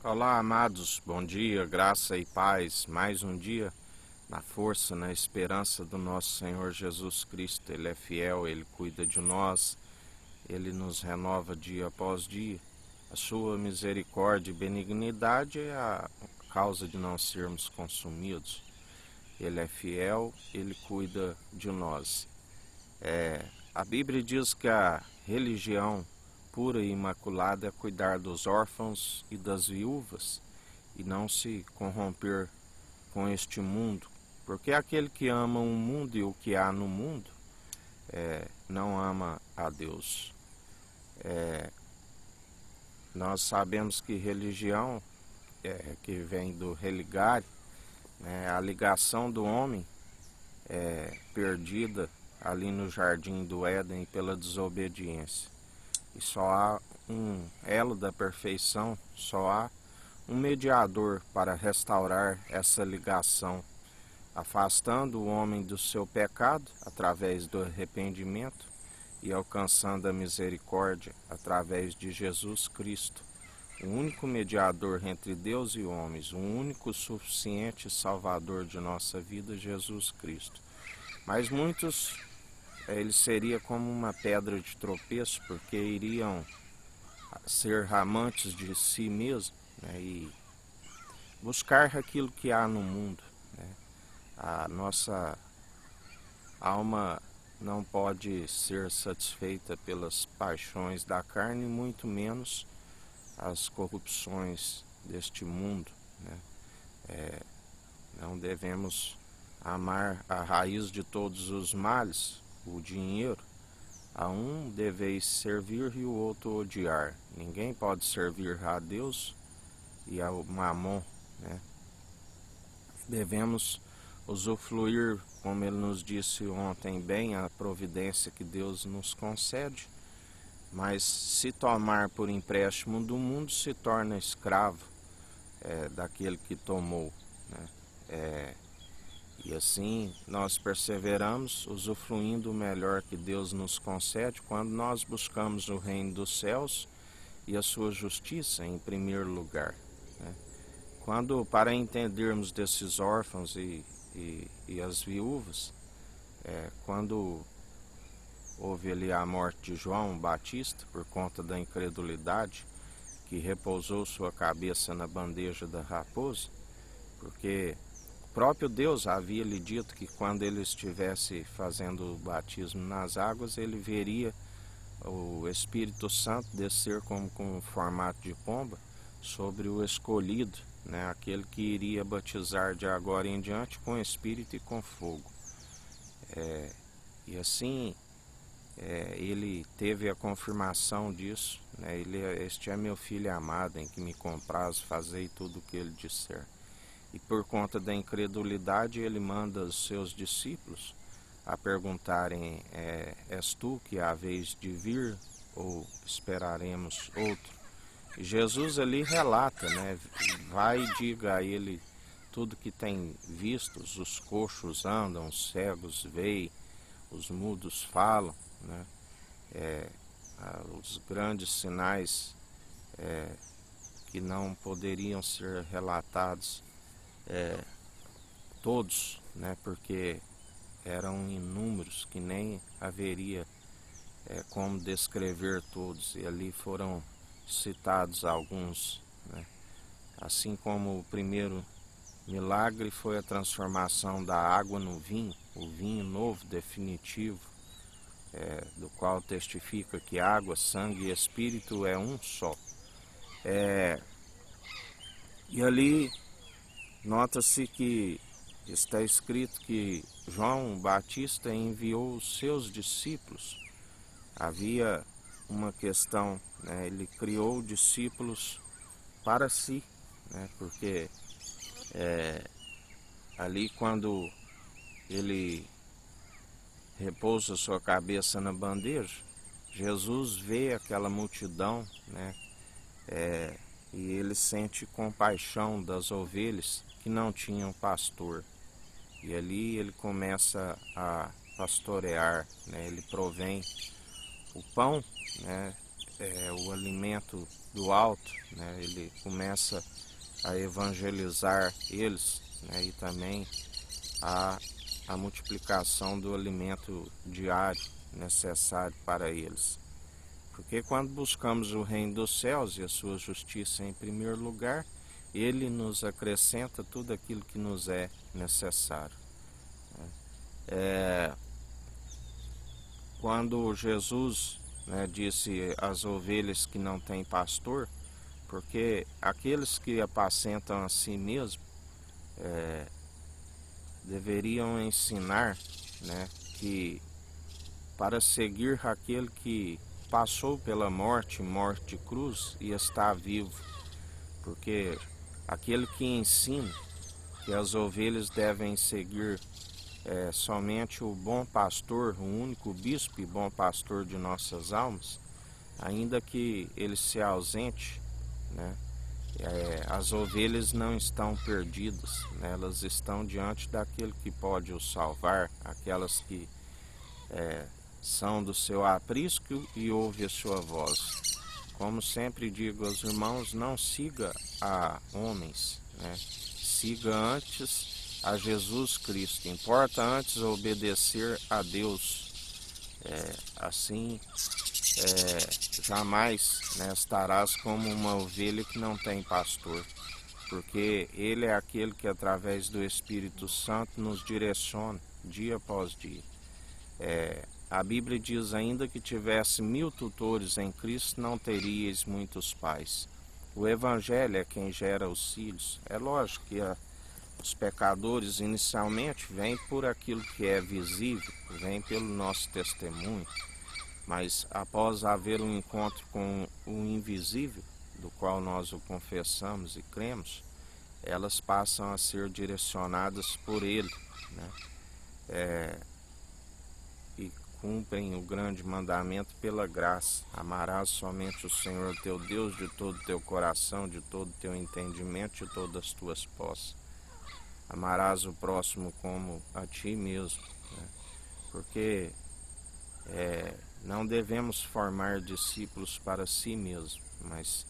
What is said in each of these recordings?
Olá, amados, bom dia, graça e paz. Mais um dia na força, na esperança do nosso Senhor Jesus Cristo. Ele é fiel, Ele cuida de nós, Ele nos renova dia após dia. A sua misericórdia e benignidade é a causa de não sermos consumidos. Ele é fiel, Ele cuida de nós. A Bíblia diz que a religião pura e imaculada é cuidar dos órfãos e das viúvas e não se corromper com este mundo, porque aquele que ama o mundo e o que há no mundo não ama a Deus. Nós sabemos que religião, que vem do religare, a ligação do homem perdida ali no jardim do Éden pela desobediência. E só há um elo da perfeição, só há um mediador para restaurar essa ligação, afastando o homem do seu pecado através do arrependimento e alcançando a misericórdia através de Jesus Cristo, o único mediador entre Deus e homens, o único suficiente Salvador de nossa vida, Jesus Cristo. Mas muitos, ele seria como uma pedra de tropeço, porque iriam ser amantes de si mesmo, e buscar aquilo que há no mundo. A nossa alma não pode ser satisfeita pelas paixões da carne, muito menos as corrupções deste mundo. Não devemos amar a raiz de todos os males, o dinheiro. A um deveis servir e o outro odiar. Ninguém pode servir a Deus e ao Mamon. Devemos usufruir, como ele nos disse ontem bem, a providência que Deus nos concede, mas se tomar por empréstimo do mundo, se torna escravo daquele que tomou. E assim nós perseveramos, usufruindo o melhor que Deus nos concede quando nós buscamos o reino dos céus e a sua justiça em primeiro lugar. Quando, para entendermos desses órfãos e as viúvas, quando houve ali a morte de João Batista por conta da incredulidade, que repousou sua cabeça na bandeja da raposa, porque o próprio Deus havia lhe dito que quando ele estivesse fazendo o batismo nas águas, ele veria o Espírito Santo descer como com um formato de pomba sobre o escolhido, aquele que iria batizar de agora em diante com Espírito e com fogo. E assim ele teve a confirmação disso. Este é meu filho amado, em que me compraz, fazei tudo o que ele disser. E por conta da incredulidade, ele manda os seus discípulos a perguntarem: és tu que há vez de vir ou esperaremos outro? E Jesus ali relata, vai e diga a ele tudo que tem visto: os coxos andam, os cegos veem, os mudos falam, os grandes sinais que não poderiam ser relatados todos, porque eram inúmeros, que nem haveria como descrever todos, e ali foram citados alguns. Assim como o primeiro milagre foi a transformação da água no vinho, o vinho novo, definitivo, do qual testifica que água, sangue e espírito é um só. E ali nota-se que está escrito que João Batista enviou os seus discípulos. Havia uma questão, ele criou discípulos para si, porque ali quando ele repousa sua cabeça na bandeja, Jesus vê aquela multidão, e ele sente compaixão das ovelhas que não tinham pastor. E ali ele começa a pastorear, ele provém o pão, o alimento do alto, né? Ele começa a evangelizar eles, né? E também a multiplicação do alimento diário necessário para eles. Porque quando buscamos o reino dos céus e a sua justiça em primeiro lugar, ele nos acrescenta tudo aquilo que nos é necessário. Quando Jesus, né, disse às ovelhas que não têm pastor, porque aqueles que apacentam a si mesmo deveriam ensinar, né, que para seguir aquele que passou pela morte de cruz e está vivo, porque aquele que ensina que as ovelhas devem seguir somente o bom pastor, o único bispo e bom pastor de nossas almas, ainda que ele se ausente, né, as ovelhas não estão perdidas, né, elas estão diante daquele que pode os salvar, aquelas que são do seu aprisco e ouve a sua voz. Como sempre digo aos irmãos, não siga a homens, né? Siga antes a Jesus Cristo. Importa antes obedecer a Deus. Assim, jamais, né, estarás como uma ovelha que não tem pastor, porque Ele é aquele que através do Espírito Santo nos direciona dia após dia. A Bíblia diz ainda que tivesse 1000 tutores em Cristo, não teríeis muitos pais. O Evangelho é quem gera os filhos. É lógico que os pecadores inicialmente vêm por aquilo que é visível, vêm pelo nosso testemunho, mas após haver um encontro com o invisível, do qual nós o confessamos e cremos, elas passam a ser direcionadas por Ele, né? E cumprem o grande mandamento pela graça. Amarás somente o Senhor teu Deus de todo o teu coração, de todo o teu entendimento, de todas as tuas posses. Amarás o próximo como a ti mesmo, né? Porque não devemos formar discípulos para si mesmo, mas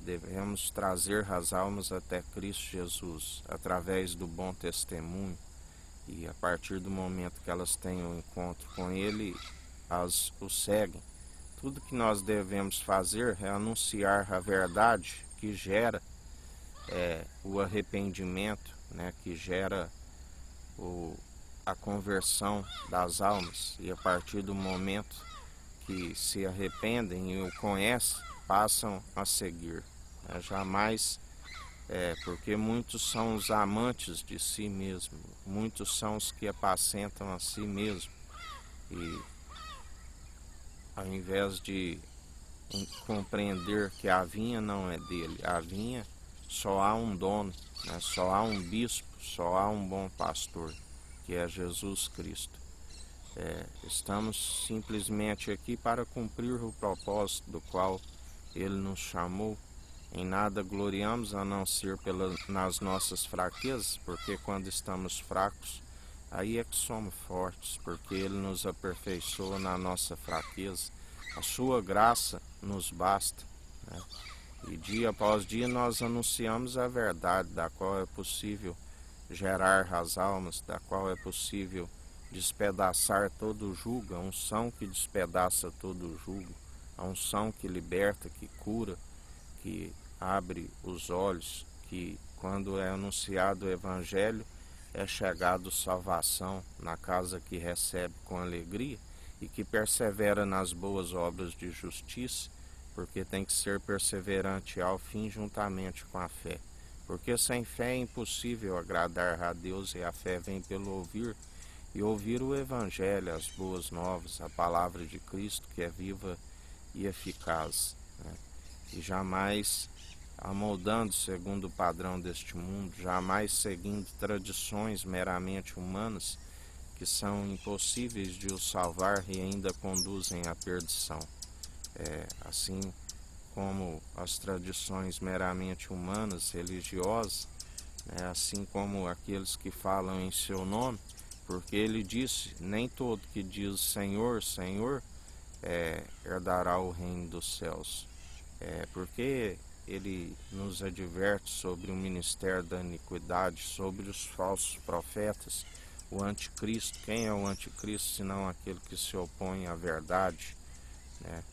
devemos trazer as almas até Cristo Jesus, através do bom testemunho. E a partir do momento que elas têm um encontro com Ele, elas o seguem. Tudo que nós devemos fazer é anunciar a verdade que gera o arrependimento, né, que gera a conversão das almas. E a partir do momento que se arrependem e o conhecem, passam a seguir. Jamais porque muitos são os amantes de si mesmo, muitos são os que apacentam a si mesmo, e ao invés de compreender que a vinha não é dele, a vinha só há um dono, né? Só há um bispo, só há um bom pastor, que é Jesus Cristo. Estamos simplesmente aqui para cumprir o propósito do qual Ele nos chamou. Em nada gloriamos a não ser nas nossas fraquezas, porque quando estamos fracos, aí é que somos fortes, porque Ele nos aperfeiçoa na nossa fraqueza. A sua graça nos basta, né? E dia após dia nós anunciamos a verdade, da qual é possível gerar as almas, da qual é possível despedaçar todo o jugo, a unção que despedaça todo o jugo, a unção que liberta, que cura, que abre os olhos, que quando é anunciado o Evangelho é chegado salvação na casa que recebe com alegria e que persevera nas boas obras de justiça, porque tem que ser perseverante ao fim juntamente com a fé. Porque sem fé é impossível agradar a Deus, e a fé vem pelo ouvir, e ouvir o Evangelho, as boas novas, a palavra de Cristo que é viva e eficaz, né? E jamais amoldando segundo o padrão deste mundo, jamais seguindo tradições meramente humanas que são impossíveis de os salvar e ainda conduzem à perdição. Assim como as tradições meramente humanas, religiosas, né, assim como aqueles que falam em seu nome, porque ele disse, nem todo que diz Senhor, Senhor, herdará o reino dos céus. Porque ele nos adverte sobre o ministério da iniquidade, sobre os falsos profetas, o anticristo. Quem é o anticristo senão aquele que se opõe à verdade, né?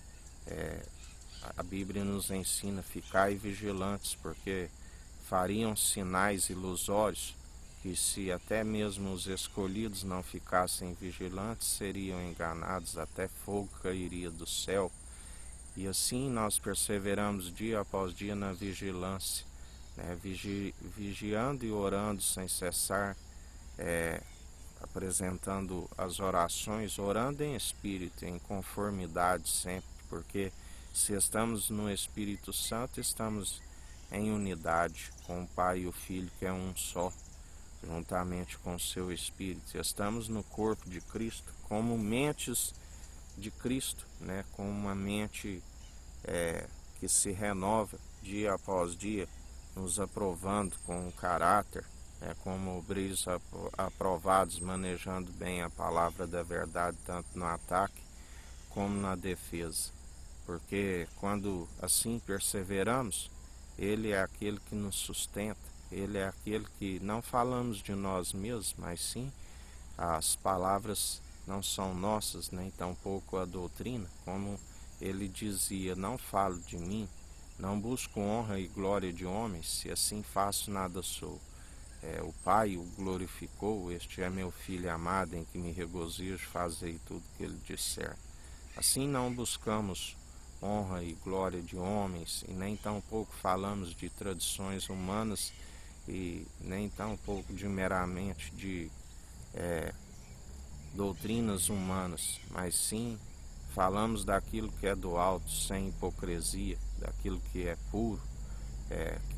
A Bíblia nos ensina: ficai vigilantes, porque fariam sinais ilusórios que, se até mesmo os escolhidos não ficassem vigilantes, seriam enganados, até fogo cairia do céu. E assim nós perseveramos dia após dia na vigilância, né? Vigiando e orando sem cessar, apresentando as orações, orando em espírito, em conformidade sempre, porque se estamos no Espírito Santo, estamos em unidade com o Pai e o Filho, que é um só, juntamente com o seu Espírito. Estamos no corpo de Cristo, como mentes de Cristo, né? Com uma mente que se renova dia após dia, nos aprovando com o caráter, como obreiros aprovados, manejando bem a palavra da verdade, tanto no ataque como na defesa. Porque quando assim perseveramos, Ele é aquele que nos sustenta, Ele é aquele que não falamos de nós mesmos, mas sim as palavras não são nossas, nem tampouco a doutrina, como ele dizia: não falo de mim, não busco honra e glória de homens, se assim faço, nada sou. O Pai o glorificou: este é meu Filho amado, em que me regozijo, fazei tudo o que ele disser. Assim não buscamos honra e glória de homens, e nem tampouco falamos de tradições humanas, e nem tampouco de meramente de doutrinas humanas, mas sim falamos daquilo que é do alto, sem hipocrisia, daquilo que é puro,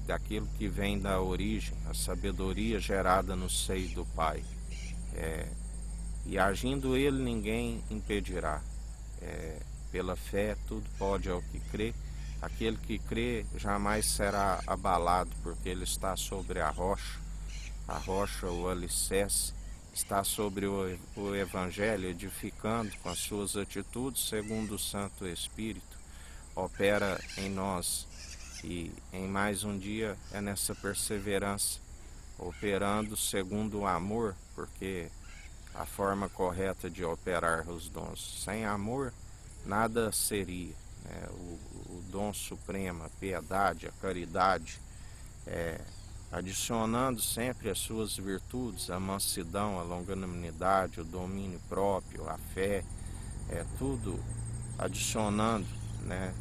daquilo que vem da origem, a sabedoria gerada no seio do Pai. E agindo Ele, ninguém impedirá. Pela fé, tudo pode ao que crê. Aquele que crê jamais será abalado, porque ele está sobre a rocha, o alicerce, está sobre o Evangelho, edificando com as suas atitudes segundo o Santo Espírito, opera em nós. E em mais um dia é nessa perseverança, operando segundo o amor, porque a forma correta de operar os dons. Sem amor, nada seria. O dom supremo, a piedade, a caridade, adicionando sempre as suas virtudes, a mansidão, a longanimidade, o domínio próprio, a fé, tudo adicionando, né,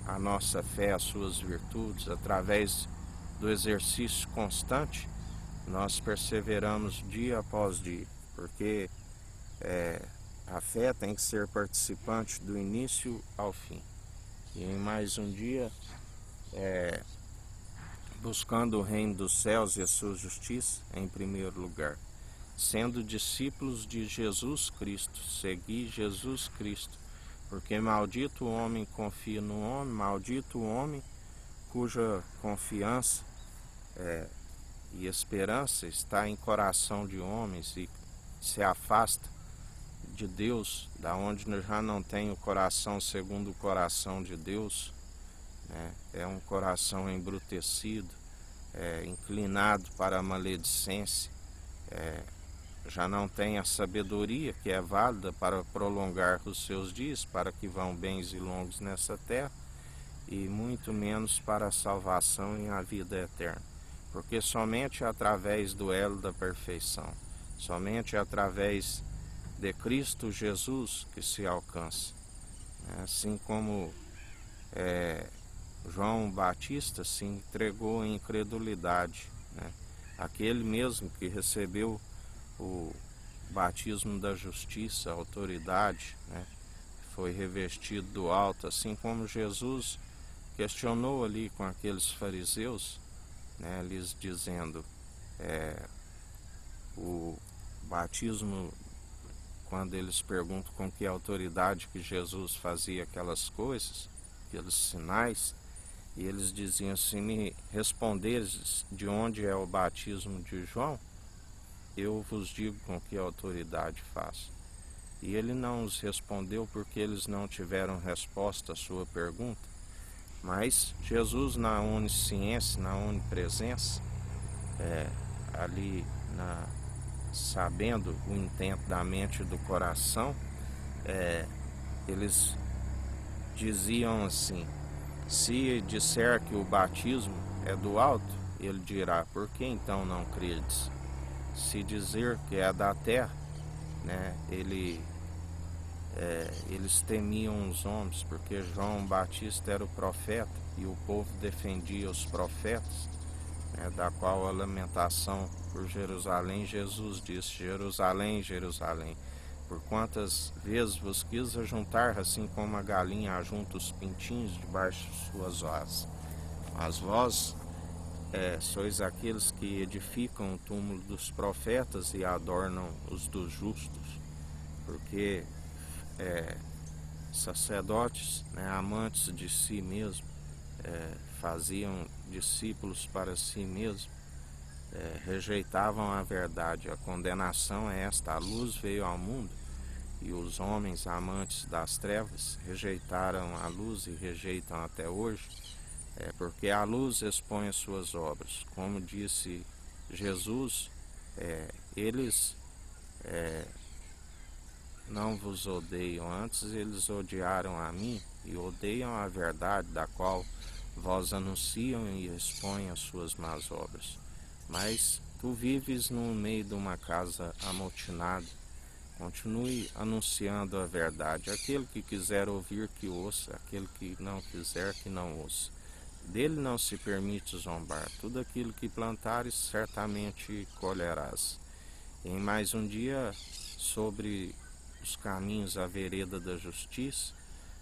a nossa fé, as suas virtudes, através do exercício constante, nós perseveramos dia após dia, porque a fé tem que ser participante do início ao fim. E em mais um dia, buscando o reino dos céus e a sua justiça em primeiro lugar, sendo discípulos de Jesus Cristo, seguir Jesus Cristo, porque maldito o homem confia no homem, maldito o homem cuja confiança e esperança está em coração de homens e se afasta de Deus, da onde já não tem o coração segundo o coração de Deus, é um coração embrutecido, inclinado para a maledicência, já não tem a sabedoria que é válida para prolongar os seus dias, para que vão bens e longos nessa terra, e muito menos para a salvação e a vida eterna. Porque somente através do elo da perfeição, somente através de Cristo Jesus que se alcança. Assim como João Batista se entregou em incredulidade, aquele mesmo que recebeu o batismo da justiça, a autoridade, foi revestido do alto, assim como Jesus questionou ali com aqueles fariseus, lhes dizendo, o batismo, quando eles perguntam com que autoridade que Jesus fazia aquelas coisas, aqueles sinais, e eles diziam: se me responderes de onde é o batismo de João, eu vos digo com que autoridade faço. E ele não os respondeu porque eles não tiveram resposta à sua pergunta. Mas Jesus, na onisciência, na onipresença, ali sabendo o intento da mente e do coração, eles diziam assim: se disser que o batismo é do alto, ele dirá: por que então não credes? Se dizer que é da terra, né, eles temiam os homens, porque João Batista era o profeta e o povo defendia os profetas, né, da qual a lamentação por Jerusalém. Jesus disse: Jerusalém, Jerusalém, por quantas vezes vos quis ajuntar, assim como a galinha ajunta os pintinhos debaixo de suas asas. Mas vós sois aqueles que edificam o túmulo dos profetas e adornam os dos justos, porque sacerdotes, né, amantes de si mesmo, faziam discípulos para si mesmo, rejeitavam a verdade. A condenação é esta: a luz veio ao mundo e os homens amantes das trevas rejeitaram a luz e rejeitam até hoje, porque a luz expõe as suas obras. Como disse Jesus, eles não vos odeiam, antes eles odiaram a mim e odeiam a verdade, da qual vós anunciam e expõem as suas más obras. Mas tu vives no meio de uma casa amotinada. Continue anunciando a verdade. Aquele que quiser ouvir, que ouça; aquele que não quiser, que não ouça. Dele não se permite zombar. Tudo aquilo que plantares, certamente colherás. Em mais um dia, sobre os caminhos, a vereda da justiça,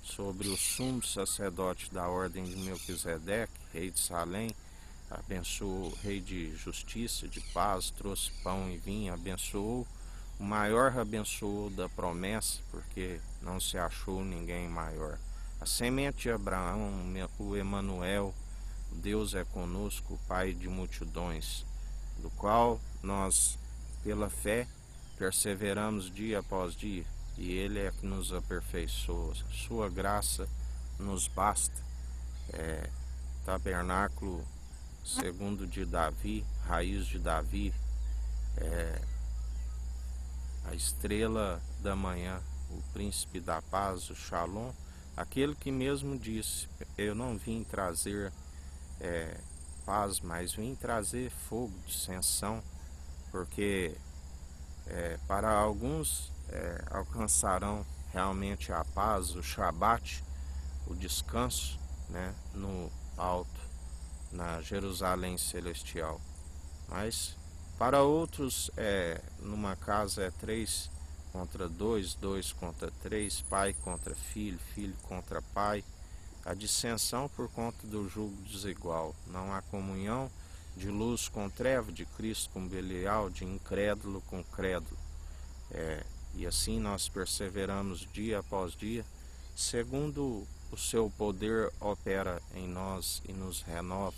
sobre o sumo sacerdote da ordem de Melquisedeque, rei de Salém, abençoou, rei de justiça, de paz, trouxe pão e vinho, abençoou. O maior abençoou da promessa, porque não se achou ninguém maior. A semente de Abraão, o Emanuel, Deus é conosco, o Pai de multidões, do qual nós, pela fé, perseveramos dia após dia, e Ele é que nos aperfeiçoa. Sua graça nos basta. Tabernáculo segundo de Davi, raiz de Davi, a estrela da manhã, o príncipe da paz, o Shalom, aquele que mesmo disse: eu não vim trazer paz, mas vim trazer fogo, dissensão, porque para alguns alcançarão realmente a paz, o Shabat, o descanso, né, no alto, na Jerusalém celestial. Mas para outros, numa casa 3 contra 2, 2 contra 3, pai contra filho, filho contra pai. A dissensão por conta do jugo desigual. Não há comunhão de luz com treva, de Cristo com Belial, de incrédulo com crédulo. E assim nós perseveramos dia após dia, segundo o seu poder opera em nós e nos renova.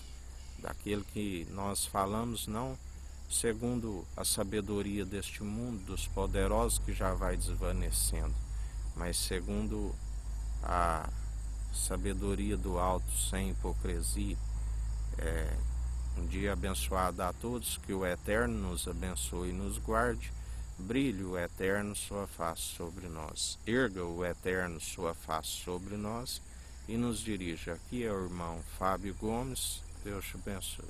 Daquele que nós falamos, não segundo a sabedoria deste mundo, dos poderosos que já vai desvanecendo, mas segundo a sabedoria do alto, sem hipocrisia. Um dia abençoado a todos, que o Eterno nos abençoe e nos guarde. Brilhe o Eterno sua face sobre nós, erga o Eterno sua face sobre nós e nos dirija. Aqui é o irmão Fábio Gomes. Deus te abençoe.